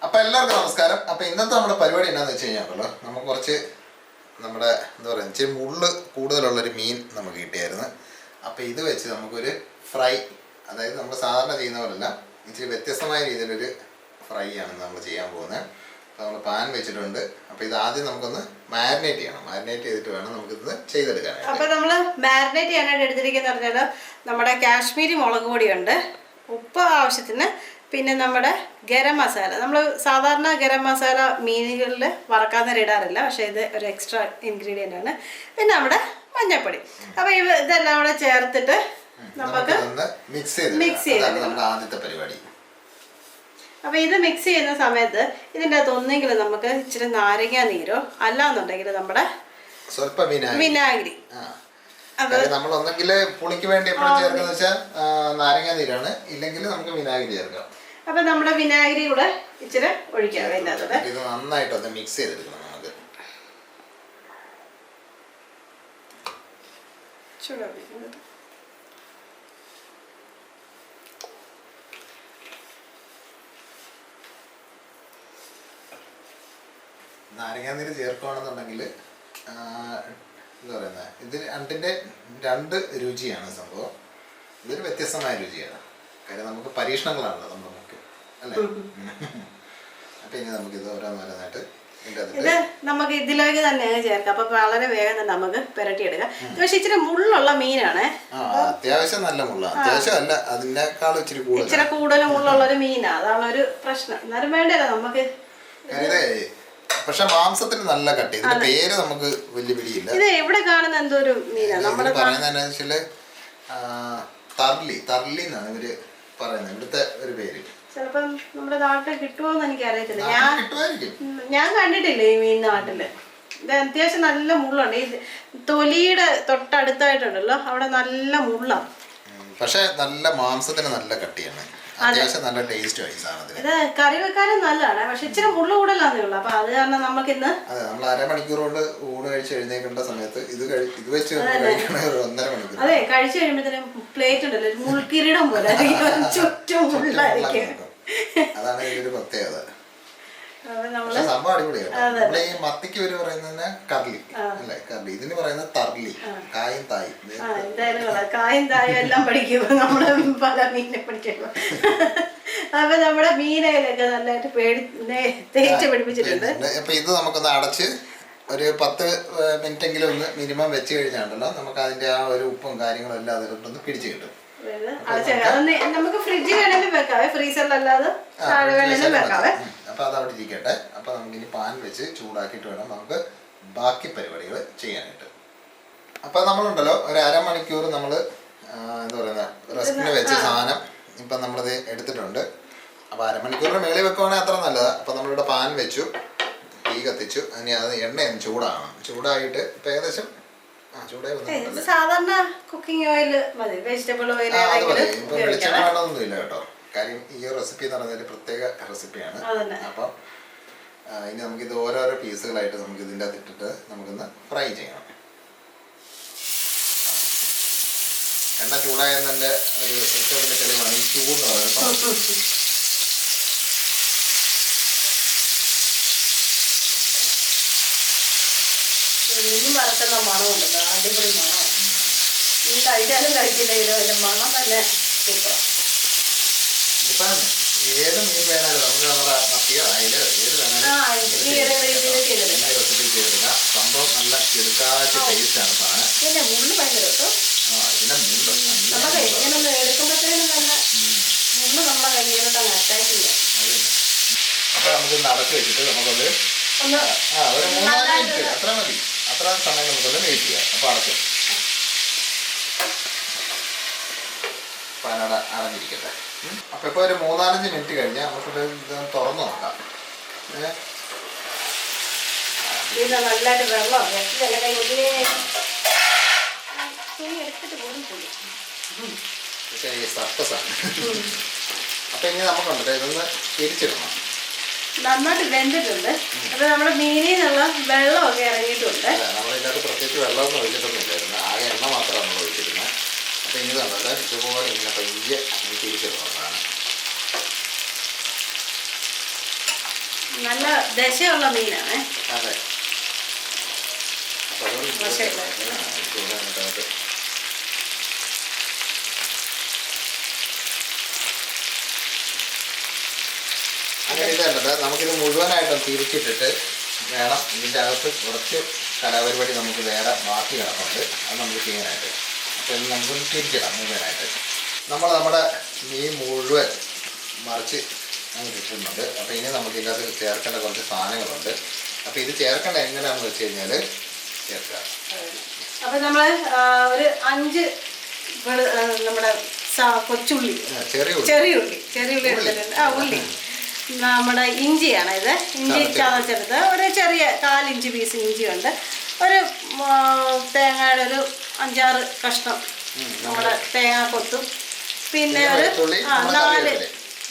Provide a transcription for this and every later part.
അപ്പോൾ എല്ലാവർക്കും നമസ്കാരം. അപ്പോൾ ഇന്നത്തെ നമ്മുടെ പരിപാടി എന്താണെന്ന് വെച്ച് കഴിഞ്ഞാൽ നമുക്ക് കുറച്ച് നമ്മുടെ എന്താ പറയുക ഇച്ചിരി മുള്ള് കൂടുതലുള്ളൊരു മീൻ നമുക്ക് കിട്ടിയായിരുന്നു. അപ്പോൾ ഇത് വെച്ച് നമുക്കൊരു ഫ്രൈ, അതായത് നമ്മൾ സാധാരണ ചെയ്യുന്ന പോലെയല്ല, ഇച്ചിരി വ്യത്യസ്തമായ രീതിയിലൊരു ഫ്രൈ ആണ് നമ്മൾ ചെയ്യാൻ പോകുന്നത്. അപ്പോൾ നമ്മൾ പാൻ വെച്ചിട്ടുണ്ട്. അപ്പോൾ ഇത് ആദ്യം നമുക്കൊന്ന് മാരിനേറ്റ് ചെയ്യണം. മാരിനേറ്റ് ചെയ്തിട്ട് വേണം നമുക്കിത് ചെയ്തെടുക്കാനായിട്ട്. അപ്പോൾ നമ്മൾ മാരിനേറ്റ് ചെയ്യാനായിട്ട് എടുത്തിരിക്കുന്നത് പറഞ്ഞാൽ നമ്മുടെ കാശ്മീരി മുളക് പൊടിയുണ്ട്, ഉപ്പ് ആവശ്യത്തിന്, പിന്നെ നമ്മുടെ ഗരം മസാല. നമ്മൾ സാധാരണ ഗരം മസാല മീനുകളിൽ വറക്കാൻ നേരം ഇടാറില്ല, പക്ഷേ ഇത് ഒരു എക്സ്ട്രാ ഇൻഗ്രീഡിയൻ്റ് ആണ്. പിന്നെ നമ്മുടെ മഞ്ഞൾപ്പൊടി. അപ്പോൾ ഇതെല്ലാം കൂടെ ചേർത്തിട്ട് നമുക്ക് മിക്സ് ചെയ്ത് ആദ്യത്തെ പരിപാടി. അപ്പോൾ ഇത് മിക്സ് ചെയ്യുന്ന സമയത്ത് ഇതിൻ്റെ അകത്ത് ഒന്നെങ്കിൽ നമുക്ക് ഇച്ചിരി നാരങ്ങ നീരോ അല്ലാന്നുണ്ടെങ്കിൽ നമ്മുടെ സ്വല്പം വിനാഗിരി. നമ്മൾ ഒന്നെങ്കിൽ പുളിക്ക് വേണ്ടി എപ്പോഴും ചേർക്കുന്നത് വെച്ചാൽ നാരങ്ങ നീരാണ്, ഇല്ലെങ്കിൽ നമുക്ക് വിനാഗിരി ചേർക്കാം. അപ്പൊ നമ്മുടെ വിനാഗിരി കൂടെ ഇച്ചിരി ഒഴിക്കാം. ഇത് നന്നായിട്ടൊന്ന് മിക്സ് ചെയ്തെടുക്കണം. നമുക്ക് നാരങ്ങാനീര് ചേർക്കുകയാണെന്നുണ്ടെങ്കിൽ എന്താ പറയുന്നത്, ഇത് രണ്ട് രുചിയാണ് സംഭവം. ഇതൊരു വ്യത്യസ്തമായ രുചിയാണ്. കാര്യം നമുക്ക് പരീക്ഷണങ്ങളാണല്ലോ നമ്മുടെ മുഖ്യം, അല്ലേ? അപ്പൊ ഇനി നമുക്കിത് ഓരോന്നോരോന്നായിട്ട് ഇത് നമുക്ക് ഇതിലേക്ക് തന്നെ ചേർക്കാം. അപ്പൊ വളരെ വേഗം തന്നെ നമുക്ക് പുരട്ടിയെടുക്കാം. പക്ഷെ ഇച്ചിരി മുള്ളുള്ള മീനാണ്. അത്യാവശ്യം നല്ല മുള്ളാണ്. അത്യാവശ്യം അല്ല, അതിനേക്കാളും ഇച്ചിരി കൂടുതൽ മുള്ളുള്ള ഒരു മീനാണ്. അതാണ് ഒരു പ്രശ്നം. എന്നാലും വേണ്ടല്ലോ നമുക്ക്. പക്ഷെ മാംസത്തിന് നല്ല കട്ടി. ഇതിന്റെ പേര് നമുക്ക് വലിയ പിടിയില്ല. ഇത് എവിടെ കാണുന്ന എന്തോ ഒരു മീനാണ്. നമ്മള് പറയുന്നതിനനുസരിച്ച് തർലി എന്നാണ് ഇവര് പറയുന്നത്, ഇവിടുത്തെ ഒരു പേര്. ചിലപ്പം നമ്മുടെ നാട്ടിൽ കിട്ടുമോന്ന് എനിക്ക് അറിയത്തില്ല. ഞാൻ കണ്ടിട്ടില്ല ഈ മീൻ നാട്ടില്. ഇത് അത്യാവശ്യം നല്ല മുള്ളുണ്ട്. ഈ തൊലിയുടെ തൊട്ടടുത്തായിട്ടുണ്ടല്ലോ, അവിടെ നല്ല മുള്ളാണ്. പക്ഷെ നല്ല മാംസത്തിന് നല്ല കട്ടിയാണ്. അത്യാവശ്യം നല്ല ടേസ്റ്റ് ആയി സാധനത്തിന്. ഇത് കറി വെക്കാനും നല്ലതാണ്, പക്ഷെ ഇച്ചിരി മുള്ളു കൂടുതലാന്നേ ഉള്ളൂ. അപ്പൊ അത് കാരണം നമുക്ക് ഇന്ന് നമ്മൾ അരമണിക്കൂർ കൊണ്ട് ഊണ് കഴിച്ച് എഴുന്നേക്കേണ്ട സമയത്ത് ഇത് വെച്ച് 1.5 മണിക്കൂർ. അതെ, കഴിച്ചു കഴിയുമ്പോഴത്തേനും പ്ലേറ്റ് ഉണ്ടല്ലോ മുൾക്കിരീടം പോലെ ചുറ്റും മുള്ളായിരിക്കും. അതാണ് ഇതിന്റെ പ്രത്യേകത. സംഭവം അടിപൊളിയാണ്. ഈ മത്തിക്ക് ഒരു പറയുന്ന കർലി അല്ലേ, കർലി. ഇതിന് പറയുന്നത് തർലി, കായും തായും. കായും തായും എല്ലാം പഠിക്കും നമ്മള്, പല മീനെ പഠിക്കുമ്പോ. അപ്പൊ നമ്മുടെ മീനയിലൊക്കെ നല്ലതായിട്ട് തേച്ച് പിടിപ്പിച്ചിട്ടുണ്ട്. അപ്പൊ ഇത് നമുക്കൊന്ന് അടച്ച് ഒരു 10 മിനിറ്റെങ്കിലും ഒന്ന് മിനിമം വെച്ച് കഴിഞ്ഞാണ്ടല്ലോ നമുക്ക് അതിന്റെ ആ ഒരു ഉപ്പും കാര്യങ്ങളും എല്ലാം അതിലോട്ടൊന്ന് പിടിച്ചു കിട്ടും. നമുക്ക് ഫ്രിഡ്ജിൽ വേണമെങ്കിലും വെക്കാവേ, ഫ്രീസറിലല്ലാതെ താഴെ വേണമെങ്കിലും വെക്കാവേ. അപ്പൊ അതവിടെ ഇരിക്കട്ടെ. അപ്പൊ നമുക്ക് ഇനി പാൻ വെച്ച് ചൂടാക്കിയിട്ട് വേണം നമുക്ക് ബാക്കി പരിപാടികൾ ചെയ്യാനായിട്ട്. അപ്പൊ നമ്മളുണ്ടല്ലോ ഒരു അരമണിക്കൂർ നമ്മൾ എന്താ പറയുക റെസ്റ്റിന് വെച്ച സാധനം ഇപ്പൊ നമ്മളത് എടുത്തിട്ടുണ്ട്. അപ്പൊ അരമണിക്കൂറിന് മേളിൽ വെക്കുവാണെങ്കിൽ അത്ര നല്ലതാണ്. അപ്പൊ നമ്മളിവിടെ പാൻ വെച്ചു, തീ കത്തിച്ചു. ഇനി അത് എണ്ണയൊന്ന് ചൂടാകണം. ചൂടായിട്ട് ഇപ്പൊ ഏകദേശം സാധാരണ കുക്കിംഗ് ഓയിൽ മതി, വെജിറ്റബിൾ ഓയിൽ. വെളിച്ചെണ്ണ വേണമെന്നൊന്നുമില്ല കേട്ടോ. കാര്യം ഈ റെസിപ്പി എന്ന് പറയുന്നത് ഒരു പ്രത്യേക റെസിപ്പിയാണ്. അപ്പം ഇനി നമുക്കിത് ഓരോരോ പീസുകളായിട്ട് നമുക്ക് ഇതിൻ്റെ അകത്ത് ഇട്ടിട്ട് നമുക്കൊന്ന് ഫ്രൈ ചെയ്യണം. എണ്ണ ചൂടായെന്നെ ഒരു ഏറ്റവും വലിയ തെളിവാണ് ഈ ചൂട് എന്ന് പറയുന്നത്. മീൻ വറുക്കുന്ന മണമുണ്ടല്ലോ, അടിപൊളി മണം. മീൻ കഴിച്ചാലും കഴിച്ചില്ലെങ്കിലും അതിന്റെ മണം തന്നെ സൂപ്പറാണ്. ഇപ്പം ഏത് മീൻ വേണാലും നമുക്ക് നമ്മുടെ മത്തിയോ അയിലോ ഏത് വേണാലും റെസിപ്പി ചെയ്തെടുക്കാം. സംഭവം നല്ല ചെറുക്കാച്ച ടേസ്റ്റാണ് സാധനം. ഇതിന്റെ മുള്ളു ഭയങ്കര കേട്ടോ. ഇതിന്റെ മുള്ളു നമുക്ക് ഇങ്ങനെ എടുക്കുമ്പോഴത്തേനും തന്നെ മുള്ളു നമ്മളെ കയ്യിലോട്ട് അങ്ങ് അറ്റാക്ക് ചെയ്യാം. അപ്പൊ നമുക്കൊന്ന് അടച്ചു വെച്ചിട്ട് നമുക്കൊന്ന് ഒരു 3-4 മിനിറ്റ് അത്ര മതി. അത്ര സമയം നമുക്കൊന്ന് വെയിറ്റ് ചെയ്യാം. അപ്പൊ അടച്ചു പാനട അടഞ്ഞിരിക്കട്ടെ. അപ്പൊ ഇപ്പൊ ഒരു 3-4 മിനിറ്റ് കഴിഞ്ഞാൽ നമുക്കിത് തുറന്നു നോക്കാം. നല്ലതായിട്ട് വെള്ളം സർക്കസ് ആണ്. അപ്പൊ ഇനി നമുക്കുണ്ട് ഇതൊന്ന് തിരിച്ചിടണം. നന്നായിട്ട് വെന്തിട്ടുണ്ട്. അപ്പൊ നമ്മുടെ മീനിൽ നിന്നുള്ള വെള്ളമൊക്കെ ഇറങ്ങിയിട്ടുണ്ട്. നമ്മളിതിനകത്ത് പ്രത്യേകിച്ച് വെള്ളമൊന്നും ഒഴിച്ചിട്ടൊന്നുമില്ലായിരുന്നു, ആകെ എണ്ണ മാത്രമാണ് നമ്മൾ ഒഴിച്ചിരുന്നത്. അപ്പൊ ഇനി തന്നത് ഇതുപോലെ ഇങ്ങനെ പയ്യെ തിരിച്ചിടണം. നല്ല ദശയുള്ള മീനാണ്. അതെ. അങ്ങനെ ഇതല്ല, നമുക്കിത് മുഴുവനായിട്ടും തിരിച്ചിട്ടിട്ട് വേണം. ഇതിൻ്റെ അകത്ത് കുറച്ച് കലാപരിപാടി നമുക്ക് വേറെ ബാക്കി കിടക്കുന്നുണ്ട്, അത് നമുക്ക് ചെയ്യാനായിട്ട്. അപ്പോൾ ഇത് നമുക്ക് തിരിച്ചിടാം മുഴുവനായിട്ട്. നമ്മുടെ മീൻ മുഴുവൻ മറിച്ച് അങ്ങ് കിട്ടുന്നുണ്ട്. അപ്പോൾ ഇനി നമുക്ക് ഇതിനകത്ത് ചേർക്കേണ്ട കുറച്ച് സാധനങ്ങളുണ്ട്. അപ്പോൾ ഇത് ചേർക്കേണ്ട എങ്ങനെയാണെന്ന് വെച്ച് കഴിഞ്ഞാൽ ചേർക്കുക. അപ്പോൾ നമ്മൾ ഒരു 5 നമ്മുടെ കൊച്ചുള്ളി, ചെറിയ ഉള്ളി എടുത്തിട്ടുണ്ട്. ഉള്ളി നമ്മുടെ ഇഞ്ചിയാണ് ഇത്. ഇഞ്ചി ചതച്ചെടുത്ത് ഒരു ചെറിയ 4 ഇഞ്ച് പീസ് ഇഞ്ചിയുണ്ട്. ഒരു തേങ്ങയുടെ ഒരു 5-6 കഷ്ണം നമ്മുടെ തേങ്ങ കൊത്തും. പിന്നെ ഒരു 4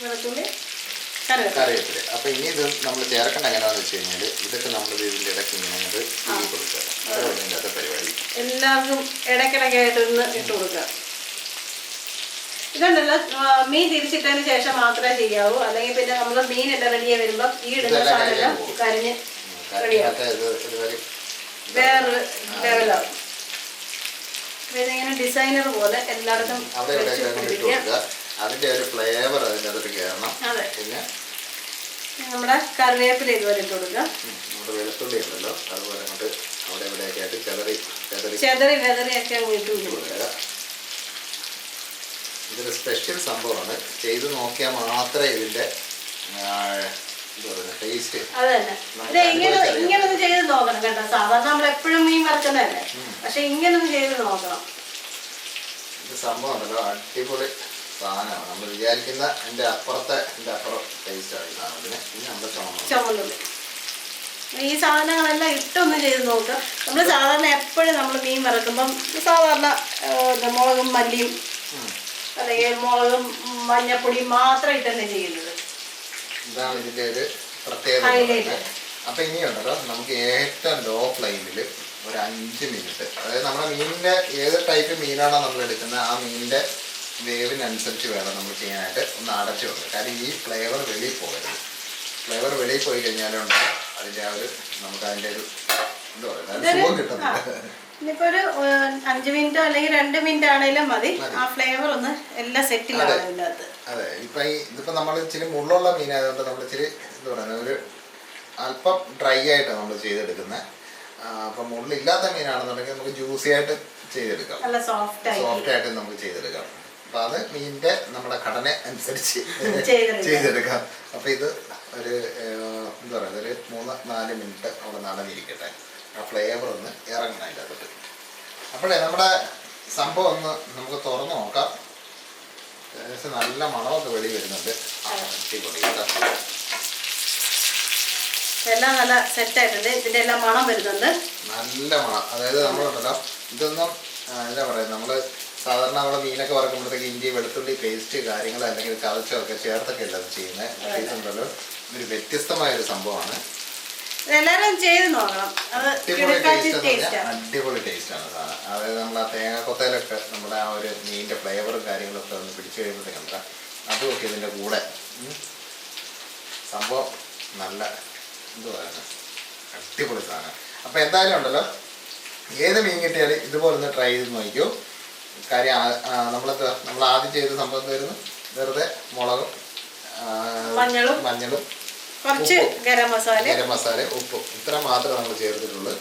വെളുത്തുള്ളി, കറിവേപ്പില. അപ്പോൾ ഇനി ഇത് നമ്മൾ ചേർക്കേണ്ട എങ്ങനെയാണെന്ന് വെച്ച് കഴിഞ്ഞാൽ ഇതൊക്കെ നമ്മൾ ഇതിൻ്റെ ഇടയ്ക്ക് ഇങ്ങനെ ഇട്ട് കൊടുക്കുക. അതിൻ്റെ പരിപാടി എല്ലാവർക്കും ഇടയ്ക്കിടയ്ക്കായിട്ട് ഇട്ട് കൊടുക്കുക. ഇതുണ്ടല്ലോ, മീൻ തിരിച്ചിട്ടതിന് ശേഷം മാത്രമേ ചെയ്യാവൂ. അല്ലെങ്കിൽ പിന്നെ നമ്മൾ മീനെല്ലാം റെഡിയായി വരുമ്പോൾ ഈ ഇടുന്ന സാധനം കരിഞ്ഞ് റെഡിയാവും, വേറൊരു ലെവലാവും. ഇതിങ്ങനെ ഡിസൈനർ പോലെ എല്ലായിടത്തും അതിൻ്റെ ഒരു ഫ്ലേവർ അതിൻ്റെ അകത്ത് കയറണം. അതെ. പിന്നെ നമ്മുടെ കറിവേപ്പില ഇതുപോലെ ഇട്ട് കൊടുക്കുക. നമ്മുടെ വെളുത്തുള്ളി ഉണ്ടല്ലോ, അതുപോലെ അങ്ങോട്ട് അവിടെ ഇവിടെയൊക്കെ ആയിട്ട് ചെതറിയൊക്കെ അങ്ങ് ഇട്ട് കൊടുക്കുക. ഇതൊരു സ്പെഷ്യൽ സംഭവമാണ്. ചെയ്ത് നോക്കിയാൽ മാത്രമേ ഇതിൻ്റെ ടേസ്റ്റ്. അത് തന്നെ. ഇത് ഇങ്ങനൊന്ന് ചെയ്ത് നോക്കണം കേട്ടോ. സാധാരണ നമ്മൾ എപ്പോഴും മീൻ വറുക്കുന്നതല്ലേ, പക്ഷെ ഇങ്ങനൊന്ന് ചെയ്ത് നോക്കണം. ഇത് സംഭവം ഉണ്ടല്ലോ, അടിപൊളി സാധനമാണ്. നമ്മൾ വിചാരിക്കുന്ന എൻ്റെ അപ്പുറം ടേസ്റ്റാണ് ഈ സാധനത്തിന്. ഇനി നമ്മുടെ ചുമന്നുള്ളി, ഈ സാധനങ്ങളെല്ലാം ഇട്ടൊന്ന് ചെയ്ത് നോക്കുക. നമ്മൾ സാധാരണ എപ്പോഴും നമ്മൾ മീൻ വറുക്കുമ്പം സാധാരണ മുളകും മല്ലിയും അല്ലെങ്കിൽ മുളകും മഞ്ഞപ്പൊടിയും മാത്രം ഇട്ടല്ലേ ചെയ്യുന്നത്. ഇതാണ് ഇതിൻ്റെ ഒരു പ്രത്യേകത. അപ്പം ഇനിയുണ്ടല്ലോ, നമുക്ക് ഏറ്റവും ലോ ഫ്ലെയിമിൽ ഒരു 5 മിനിറ്റ്, അതായത് നമ്മുടെ മീനിൻ്റെ ഏത് ടൈപ്പ് മീനാണോ നമ്മൾ എടുക്കുന്നത് ആ മീനിൻ്റെ വേവിനനുസരിച്ച് വേണം നമ്മൾ ചെയ്യാനായിട്ട് ഒന്ന് അടച്ചു വെക്കുക. കാര്യം ഈ ഫ്ലേവർ വെളിയിൽ പോകരുത്. ഫ്ലേവർ വെളിയിൽ പോയി കഴിഞ്ഞാലുണ്ട് അതിൻ്റെ ആ ഒരു നമുക്ക് അതിൻ്റെ ഒരു എന്താ പറയുക സുഖം കിട്ടുന്നുണ്ട്. ഇനിയിപ്പോൾ ഒരു 5 മിനിറ്റോ അല്ലെങ്കിൽ 2 മിനിറ്റ് ആണെങ്കിലും മതി. ആ ഫ്ലേവർ ഒന്ന് എല്ലാം സെറ്റിലാണ് ഇതിനകത്ത്. അതെ. ഇതിപ്പോൾ നമ്മൾ ഇച്ചിരി മുള്ളുള്ള മീനായതുകൊണ്ട് നമ്മൾ ഇച്ചിരി എന്താ പറയുക ഒരു അല്പം ഡ്രൈ ആയിട്ടാണ് നമ്മൾ ചെയ്തെടുക്കുന്നത്. അപ്പം മുള്ളില്ലാത്ത മീനാണെന്നുണ്ടെങ്കിൽ നമുക്ക് ജ്യൂസി ആയിട്ട് ചെയ്തെടുക്കാം, സോഫ്റ്റ് ആയിട്ട് നമുക്ക് ചെയ്തെടുക്കാം. അപ്പം അത് മീനിൻ്റെ നമ്മുടെ ഘടന അനുസരിച്ച് ചെയ്തെടുക്കാം. അപ്പം ഇത് ഒരു എന്താ പറയുക ഒരു 3-4 മിനിറ്റ് അവിടെ നടന്നിരിക്കട്ടെ. ആ ഫ്ലേവർ ഒന്ന് ഇറങ്ങണം അതിൻ്റെ അകത്ത്. അപ്പോഴേ നമ്മുടെ സംഭവം ഒന്ന് നമുക്ക് തുറന്ന് നോക്കാം. ഏകദേശം നല്ല മണമൊക്കെ വെളി വരുന്നുണ്ട്. അടിപൊളി കേട്ടോ, എല്ലാം നല്ല സെറ്റായിട്ടുണ്ട്. ഇതിൻ്റെ എല്ലാം മണം വരുന്നുണ്ട്, നല്ല മണം. അതായത് നമ്മളുണ്ടല്ലോ ഇതൊന്നും എന്താ പറയുക, നമ്മൾ സാധാരണ നമ്മുടെ മീനൊക്കെ വറക്കുമ്പോഴത്തേക്ക് ഇഞ്ചി വെളുത്തുള്ളി പേസ്റ്റ് കാര്യങ്ങൾ അല്ലെങ്കിൽ ചതച്ചൊക്കെ ചേർത്തൊക്കെ അല്ല അത് ചെയ്യുന്നത്. പക്ഷേ ഇതുണ്ടല്ലോ ഒരു വ്യത്യസ്തമായൊരു സംഭവമാണ്. എല്ലാവരും ചെയ്ത് നോക്കണം. അടിപൊളി ടേസ്റ്റാണ് സാധനം. അതായത് നമ്മൾ ആ തേങ്ങാക്കൊത്തയിലൊക്കെ നമ്മുടെ ആ ഒരു മീനിൻ്റെ ഫ്ലേവറും കാര്യങ്ങളൊക്കെ ഒന്ന് പിടിച്ചു കഴിയുമ്പോഴത്തേക്ക് അതുമൊക്കെ ഇതിൻ്റെ കൂടെ സംഭവം നല്ല എന്ത് പറയുന്നത് അടിപൊളി സാധനം. അപ്പോൾ എന്തായാലും ഉണ്ടല്ലോ, ഏത് മീൻ കിട്ടിയാലും ഇതുപോലെ ഒന്ന് ട്രൈ ചെയ്ത് നോക്കിക്കോ. കാര്യം നമ്മൾ ആദ്യം ചെയ്ത സംഭവം വരുന്നു വെറുതെ മുളകും മഞ്ഞളും കുറച്ച് ഗരം മസാല ഉപ്പും ഇത്ര മാത്രമേ നമ്മൾ ചേർത്തിട്ടുള്ളൂ.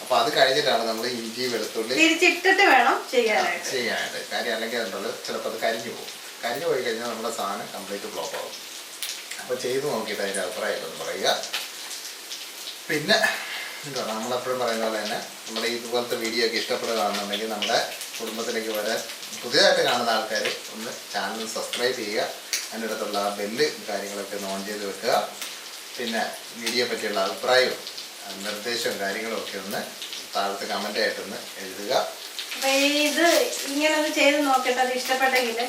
അപ്പോൾ അത് കഴിഞ്ഞിട്ടാണ് നമ്മൾ ഇഞ്ചി വെളുത്തുള്ളി തിരിച്ചിട്ടിട്ട് വേണം ചെയ്യാനായിട്ട്. കാര്യം അല്ലെങ്കിൽ അതുണ്ടല്ലോ ചിലപ്പോൾ അത് കരിഞ്ഞു പോകും. കരിഞ്ഞു പോയി കഴിഞ്ഞാൽ നമ്മുടെ സാധനം കംപ്ലീറ്റ് ഫ്ലോപ്പ് ആവും. അപ്പോൾ ചെയ്ത് നോക്കിയിട്ട് അതിൻ്റെ അഭിപ്രായം ഒന്ന് പറയുക. പിന്നെ എന്താ നമ്മളെപ്പോഴും പറയുന്ന പോലെ തന്നെ നമ്മുടെ ഇതുപോലത്തെ വീഡിയോ ഒക്കെ ഇഷ്ടപ്പെടുകയാണെന്നുണ്ടെങ്കിൽ നമ്മുടെ കുടുംബത്തിലേക്ക് വരാൻ പുതിയതായിട്ട് കാണുന്ന ആൾക്കാർ ഒന്ന് ചാനൽ സബ്സ്ക്രൈബ് ചെയ്യുക. അതിൻ്റെ അടുത്തുള്ള ബെല്ല് കാര്യങ്ങളൊക്കെ ഒന്ന് ഓൺ ചെയ്ത് വെക്കുക. പിന്നെ വീഡിയോ പറ്റിയുള്ള അഭിപ്രായവും നിർദ്ദേശവും കാര്യങ്ങളും ഒക്കെ ഒന്ന് താഴത്ത് കമൻ്റായിട്ടൊന്ന് എഴുതുക. അപ്പോൾ ഇത് ഇങ്ങനെ ഒന്ന് ചെയ്ത് നോക്കട്ടെ. അത് ഇഷ്ടപ്പെട്ടെങ്കിൽ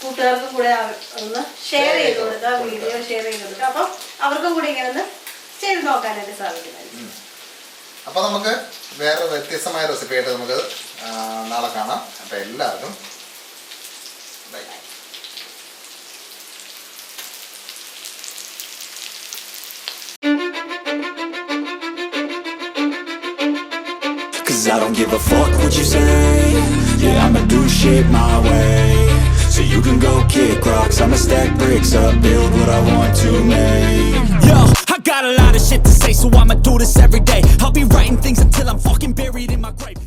കൂട്ടുകാർക്കും കൂടെ ഒന്ന് ഷെയർ ചെയ്ത് കൊടുക്കുക, വീഡിയോ ഷെയർ ചെയ്ത് കൊടുക്കുക. അപ്പം അവർക്കും കൂടി ഇങ്ങനെ ഒന്ന് ചെയ്ത് നോക്കാനായിട്ട് സാധിക്കുന്നത്. അപ്പോൾ നമുക്ക് വേറെ വ്യത്യസ്തമായ റെസിപ്പി ആയിട്ട് നമുക്ക് നാളെ കാണാം. അപ്പോൾ എല്ലാവർക്കും by. 'cause I don't give a fuck what you say. Yeah, I'ma do shit my way. So you can go kick rocks, I'ma stack bricks up, build what I want to make. Yo, I got a lot of shit to say, so I'ma do this every day. I'll be writing things until I'm fucking buried in my grave.